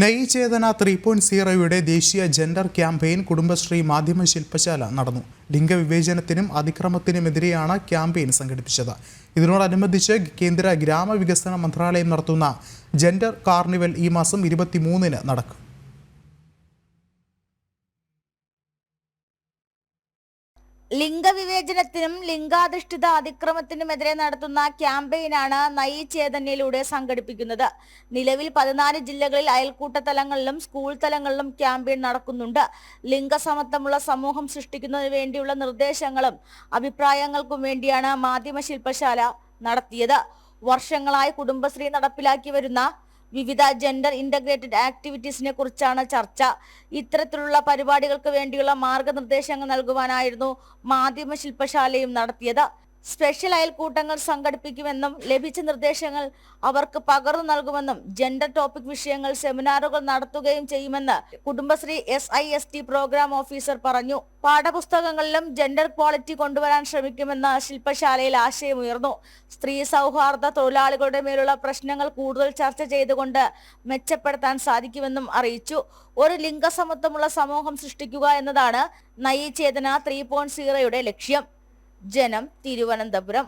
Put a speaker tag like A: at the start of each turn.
A: നയി ചേതന 3.0യുടെ ദേശീയ gender campaign Kudumbashree മാധ്യമ ശില്പശാല നടന്നു. ലിംഗവിവേചനത്തിനും അതിക്രമത്തിനുമെതിരെയാണ് ക്യാമ്പയിൻ സംഘടിപ്പിച്ചത്. ഇതിനോടനുബന്ധിച്ച് കേന്ദ്ര ഗ്രാമവികസന മന്ത്രാലയം നടത്തുന്ന ജെൻഡർ കാർണിവൽ ഈ മാസം 23-ന് നടക്കും.
B: ലിംഗവിവേചനത്തിനും ലിംഗാധിഷ്ഠിത അതിക്രമത്തിനുമെതിരെ നടത്തുന്ന ക്യാമ്പയിനാണ് നയി ചേതനയിലൂടെ സംഘടിപ്പിക്കുന്നത്. നിലവിൽ 14 ജില്ലകളിൽ അയൽക്കൂട്ട തലങ്ങളിലും സ്കൂൾ തലങ്ങളിലും ക്യാമ്പയിൻ നടക്കുന്നുണ്ട്. ലിംഗസമത്വമുള്ള സമൂഹം സൃഷ്ടിക്കുന്നതിന് വേണ്ടിയുള്ള നിർദ്ദേശങ്ങളും അഭിപ്രായങ്ങൾക്കും വേണ്ടിയാണ് മാധ്യമ ശില്പശാല നടത്തിയത്. വർഷങ്ങളായി കുടുംബശ്രീ നടപ്പിലാക്കി വരുന്ന വിവിധ ജെൻഡർ ഇന്റഗ്രേറ്റഡ് ആക്ടിവിറ്റീസിനെ കുറിച്ചാണ് ചർച്ച. ഇത്തരത്തിലുള്ള പരിപാടികൾക്ക് വേണ്ടിയുള്ള മാർഗനിർദ്ദേശങ്ങൾ നൽകുവാനായിരുന്നു മാധ്യമ ശില്പശാലയും നടത്തിയത്. സ്പെഷ്യൽ അയൽക്കൂട്ടങ്ങൾ സംഘടിപ്പിക്കുമെന്നും ലഭിച്ച നിർദ്ദേശങ്ങൾ അവർക്ക് പകർന്നു നൽകുമെന്നും ജെൻഡർ ടോപ്പിക് വിഷയങ്ങൾ സെമിനാറുകൾ നടത്തുകയും ചെയ്യുമെന്ന് കുടുംബശ്രീ SIST പ്രോഗ്രാം ഓഫീസർ പറഞ്ഞു. പാഠപുസ്തകങ്ങളിലും ജെൻഡർ ക്വാളിറ്റി കൊണ്ടുവരാൻ ശ്രമിക്കുമെന്ന് ശില്പശാലയിൽ ആശയമുയർന്നു. സ്ത്രീ സൗഹാർദ്ദ തൊഴിലാളികളുടെ മേലുള്ള പ്രശ്നങ്ങൾ കൂടുതൽ ചർച്ച ചെയ്തുകൊണ്ട് മെച്ചപ്പെടുത്താൻ സാധിക്കുമെന്നും അറിയിച്ചു. ഒരു ലിംഗസമത്വമുള്ള സമൂഹം സൃഷ്ടിക്കുക എന്നതാണ് നയി ചേതന 3.0യുടെ ലക്ഷ്യം. ജനം, തിരുവനന്തപുരം.